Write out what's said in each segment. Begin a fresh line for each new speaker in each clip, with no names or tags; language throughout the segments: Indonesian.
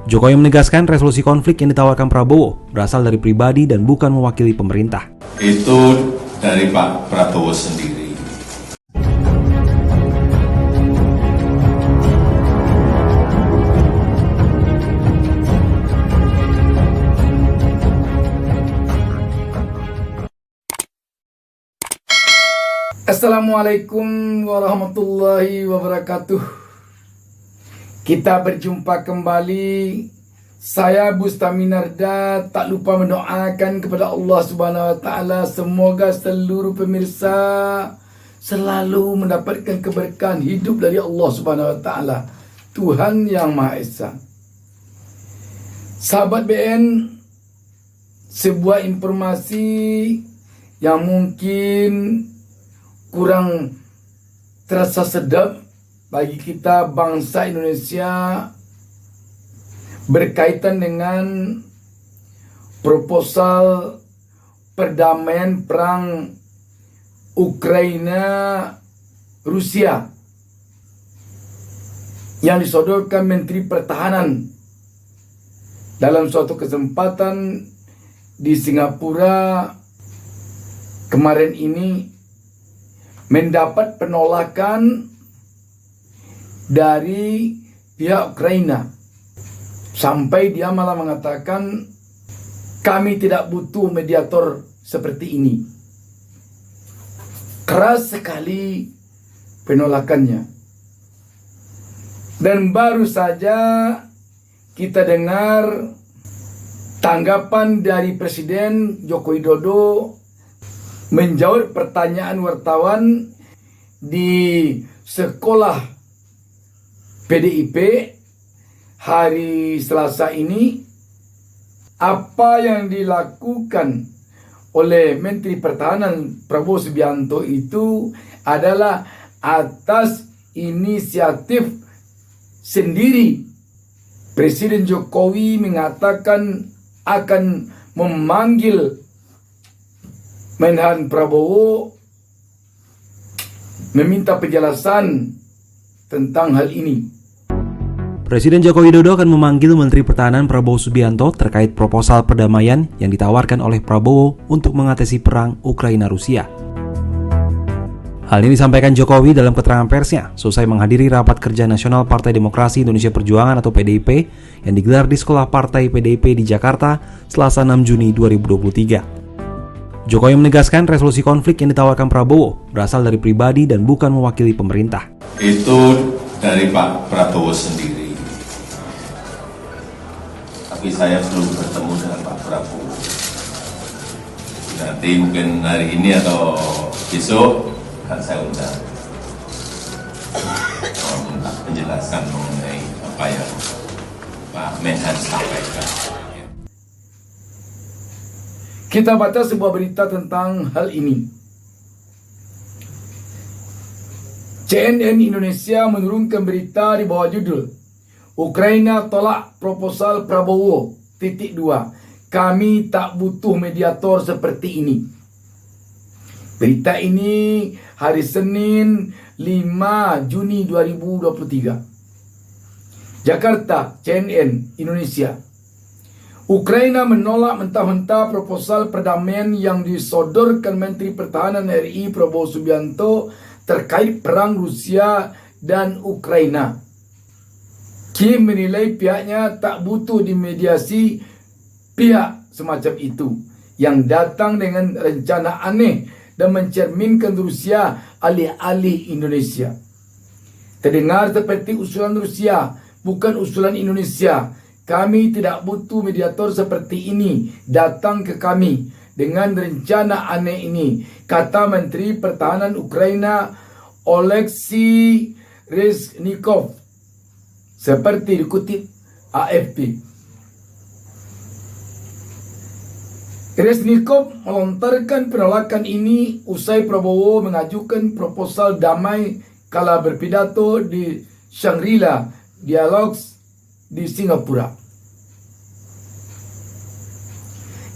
Jokowi menegaskan resolusi konflik yang ditawarkan Prabowo berasal dari pribadi dan bukan mewakili pemerintah.
Itu dari Pak Prabowo sendiri.
Assalamualaikum warahmatullahi wabarakatuh. Kita berjumpa kembali. Saya Bustami Narda tak lupa mendoakan kepada Allah Subhanahu wa taala semoga seluruh pemirsa selalu mendapatkan keberkahan hidup dari Allah Subhanahu wa taala, Tuhan yang Maha Esa. Sahabat BN, sebuah informasi yang mungkin kurang terasa sedap bagi kita bangsa Indonesia berkaitan dengan proposal perdamaian perang Ukraina Rusia yang disodorkan Menteri Pertahanan dalam suatu kesempatan di Singapura kemarin ini, mendapat penolakan dari pihak Ukraina. Sampai dia malah mengatakan, kami tidak butuh mediator seperti ini. Keras sekali penolakannya. Dan baru saja kita dengar tanggapan dari Presiden Joko Widodo menjawab pertanyaan wartawan di sekolah PDIP hari Selasa ini, apa yang dilakukan oleh Menteri Pertahanan Prabowo Subianto itu adalah atas inisiatif sendiri. Presiden Jokowi mengatakan akan memanggil Menhan Prabowo meminta penjelasan tentang hal ini.
Presiden Joko Widodo akan memanggil Menteri Pertahanan Prabowo Subianto terkait proposal perdamaian yang ditawarkan oleh Prabowo untuk mengatasi perang Ukraina-Rusia. Hal ini disampaikan Jokowi dalam keterangan persnya selesai menghadiri Rapat Kerja Nasional Partai Demokrasi Indonesia Perjuangan atau PDIP yang digelar di Sekolah Partai PDIP di Jakarta Selasa 6 Juni 2023. Jokowi menegaskan resolusi konflik yang ditawarkan Prabowo berasal dari pribadi dan bukan mewakili pemerintah.
Itu dari Pak Prabowo sendiri. Tapi saya belum bertemu dengan Pak Prabowo. Nanti mungkin hari ini atau besok akan saya undang. Minta penjelasan mengenai apa yang Pak Menhan sampaikan.
Kita baca sebuah berita tentang hal ini. CNN Indonesia menurunkan berita di bawah judul Ukraina tolak proposal Prabowo, .2. Kami tak butuh mediator seperti ini. Berita ini hari Senin 5 Juni 2023. Jakarta, CNN Indonesia. Ukraina menolak mentah-mentah proposal perdamaian yang disodorkan Menteri Pertahanan RI Prabowo Subianto terkait perang Rusia dan Ukraina. Kim menilai pihaknya tak butuh dimediasi pihak semacam itu yang datang dengan rencana aneh dan mencerminkan Rusia alih-alih Indonesia. Terdengar seperti usulan Rusia, bukan usulan Indonesia. Kami tidak butuh mediator seperti ini datang ke kami dengan rencana aneh ini, kata Menteri Pertahanan Ukraina Oleksiy Reznikov, seperti dikutip AFP. Reznikov melontarkan penolakan ini usai Prabowo mengajukan proposal damai kala berpidato di Shangri-La Dialogues di Singapura.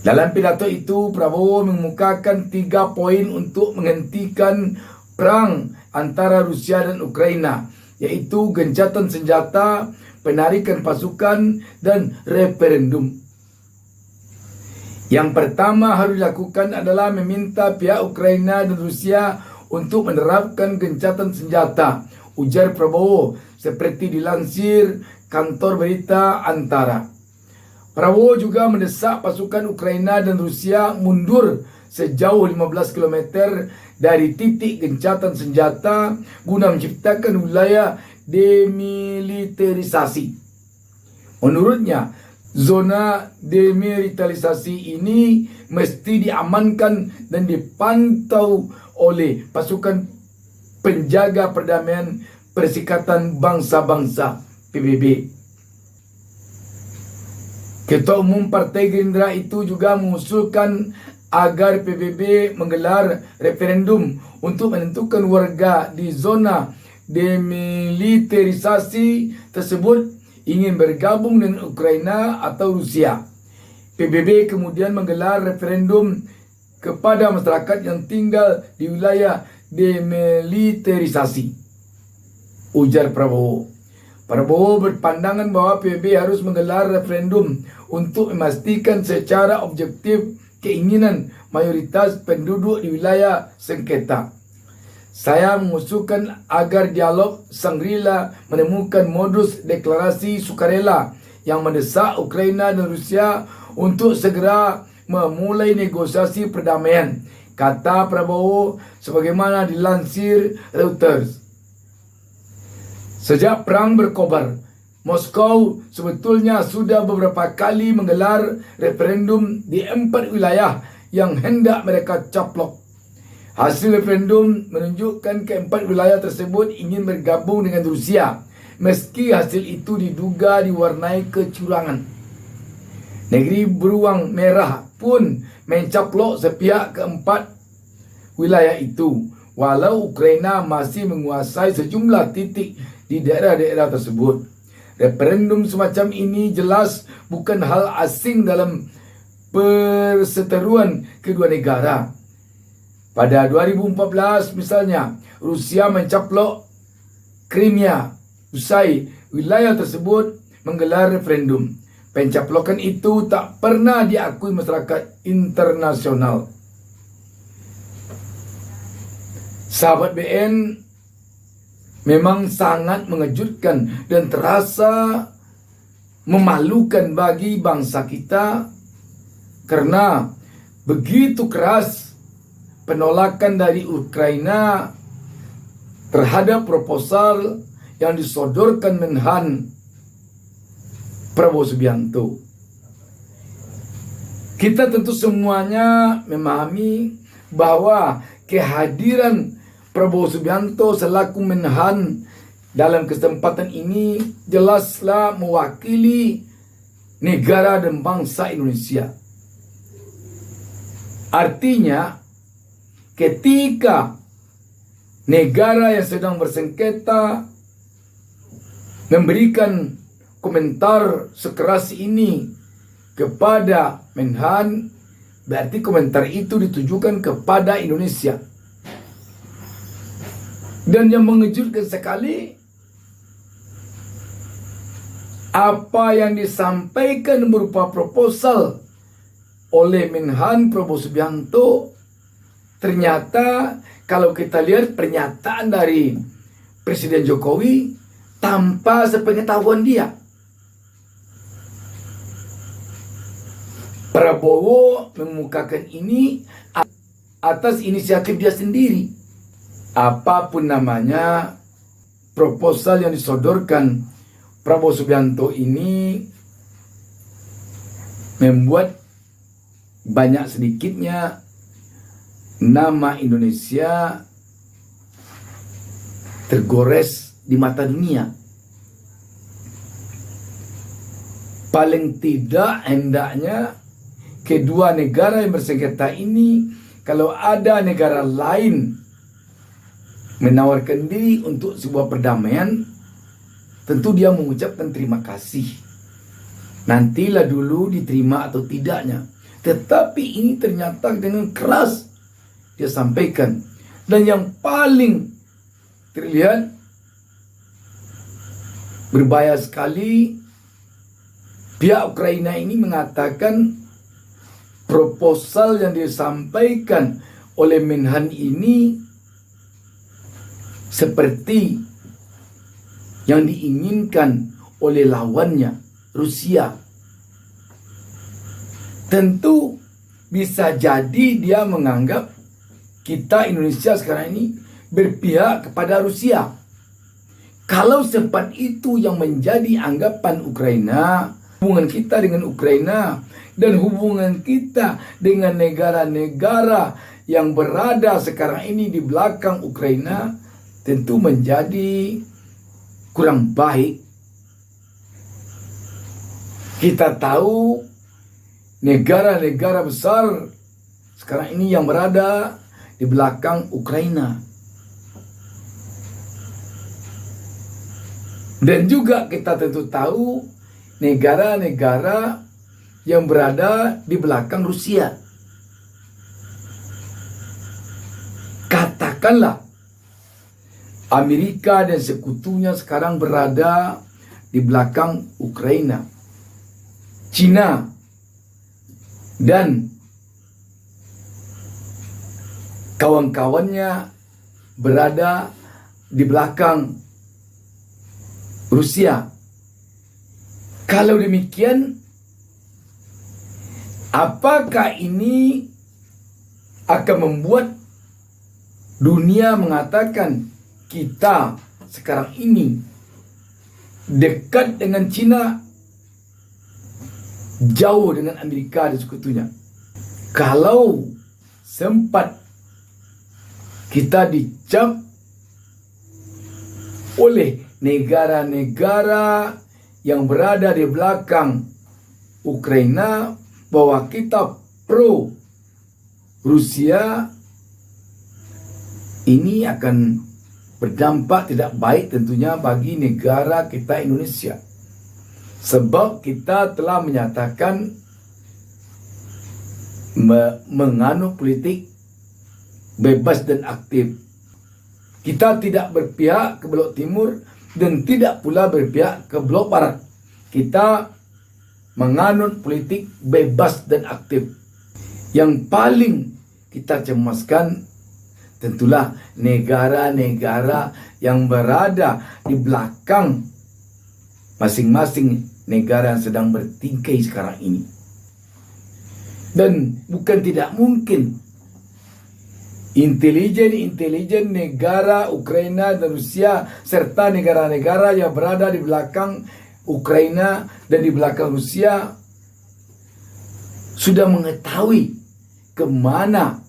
Dalam pidato itu, Prabowo mengemukakan 3 poin untuk menghentikan perang antara Rusia dan Ukraina, yaitu gencatan senjata, penarikan pasukan, dan referendum. Yang pertama harus dilakukan adalah meminta pihak Ukraina dan Rusia untuk menerapkan gencatan senjata, ujar Prabowo, seperti dilansir kantor berita Antara. Prabowo juga mendesak pasukan Ukraina dan Rusia mundur sejauh 15 km dari titik gencatan senjata guna menciptakan wilayah demilitarisasi. Menurutnya, zona demilitarisasi ini mesti diamankan dan dipantau oleh pasukan penjaga perdamaian Perserikatan Bangsa-Bangsa PBB. Ketua Umum Partai Gerindra itu juga mengusulkan agar PBB menggelar referendum untuk menentukan warga di zona demilitarisasi tersebut ingin bergabung dengan Ukraina atau Rusia. PBB kemudian menggelar referendum kepada masyarakat yang tinggal di wilayah demilitarisasi, ujar Prabowo. Prabowo berpandangan bahwa PBB harus menggelar referendum untuk memastikan secara objektif keinginan mayoritas penduduk di wilayah sengketa. Saya mengusulkan agar dialog Shangri-La menemukan modus deklarasi sukarela yang mendesak Ukraina dan Rusia untuk segera memulai negosiasi perdamaian, kata Prabowo sebagaimana dilansir Reuters. Sejak perang berkobar, Moskow sebetulnya sudah beberapa kali menggelar referendum di 4 wilayah yang hendak mereka caplok. Hasil referendum menunjukkan keempat wilayah tersebut ingin bergabung dengan Rusia, meski hasil itu diduga diwarnai kecurangan. Negeri beruang merah pun mencaplok sepihak keempat wilayah itu, walau Ukraina masih menguasai sejumlah titik di daerah-daerah tersebut. Referendum semacam ini jelas bukan hal asing dalam perseteruan kedua negara. Pada 2014 misalnya, Rusia mencaplok Crimea usai wilayah tersebut menggelar referendum. Pencaplokan itu tak pernah diakui masyarakat internasional. Sahabat BN, memang sangat mengejutkan dan terasa memalukan bagi bangsa kita karena begitu keras penolakan dari Ukraina terhadap proposal yang disodorkan Menhan Prabowo Subianto. Kita tentu semuanya memahami bahwa kehadiran Prabowo Subianto selaku Menhan dalam kesempatan ini jelaslah mewakili negara dan bangsa Indonesia. Artinya, ketika negara yang sedang bersengketa memberikan komentar sekeras ini kepada Menhan, berarti komentar itu ditujukan kepada Indonesia. Dan yang mengejutkan sekali, apa yang disampaikan berupa proposal oleh Menhan Prabowo Subianto, ternyata kalau kita lihat pernyataan dari Presiden Jokowi tanpa sepengetahuan dia. Prabowo mengemukakan ini atas inisiatif dia sendiri. Apapun namanya, proposal yang disodorkan Prabowo Subianto ini membuat banyak sedikitnya nama Indonesia tergores di mata dunia. Paling tidak hendaknya kedua negara yang bersengketa ini, kalau ada negara lain menawarkan diri untuk sebuah perdamaian, tentu dia mengucapkan terima kasih. Nantilah dulu diterima atau tidaknya. Tetapi ini ternyata dengan keras dia sampaikan. Dan yang paling terlihat, Berbahaya sekali pihak Ukraina ini mengatakan proposal yang disampaikan oleh Menhan ini seperti yang diinginkan oleh lawannya, Rusia. Tentu bisa jadi dia menganggap kita Indonesia sekarang ini berpihak kepada Rusia. Kalau sempat itu yang menjadi anggapan Ukraina, hubungan kita dengan Ukraina dan hubungan kita dengan negara-negara yang berada sekarang ini di belakang Ukraina tentu menjadi kurang baik. Kita tahu negara-negara besar sekarang ini yang berada di belakang Ukraina. Dan juga kita tentu tahu negara-negara yang berada di belakang Rusia. Katakanlah Amerika dan sekutunya sekarang berada di belakang Ukraina. China dan kawan-kawannya berada di belakang Rusia. Kalau demikian, apakah ini akan membuat dunia mengatakan kita sekarang ini dekat dengan China, jauh dengan Amerika dan sekutunya? Kalau sempat kita dicap oleh negara-negara yang berada di belakang Ukraina bahwa kita pro Rusia, ini akan berdampak tidak baik tentunya bagi negara kita Indonesia. Sebab kita telah menyatakan menganut politik bebas dan aktif. Kita tidak berpihak ke blok timur dan tidak pula berpihak ke blok barat. Kita menganut politik bebas dan aktif. Yang paling kita cemaskan tentulah negara-negara yang berada di belakang masing-masing negara yang sedang bertikai sekarang ini. Dan bukan tidak mungkin intelijen negara Ukraina dan Rusia serta negara-negara yang berada di belakang Ukraina dan di belakang Rusia sudah mengetahui kemana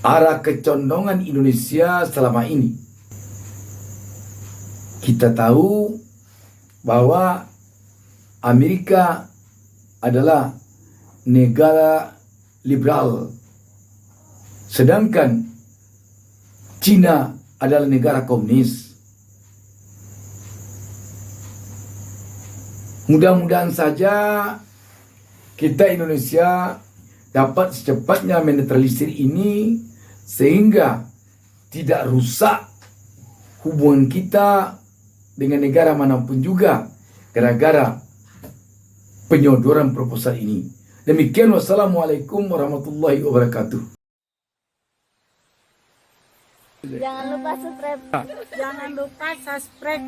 arah kecondongan Indonesia selama ini. Kita tahu bahwa Amerika adalah negara liberal, sedangkan China adalah negara komunis. Mudah-mudahan saja kita Indonesia dapat secepatnya menetralisir ini sehingga tidak rusak hubungan kita dengan negara manapun juga gara-gara penyodoran proposal ini. Demikian, wassalamualaikum warahmatullahi wabarakatuh.
Jangan lupa subscribe.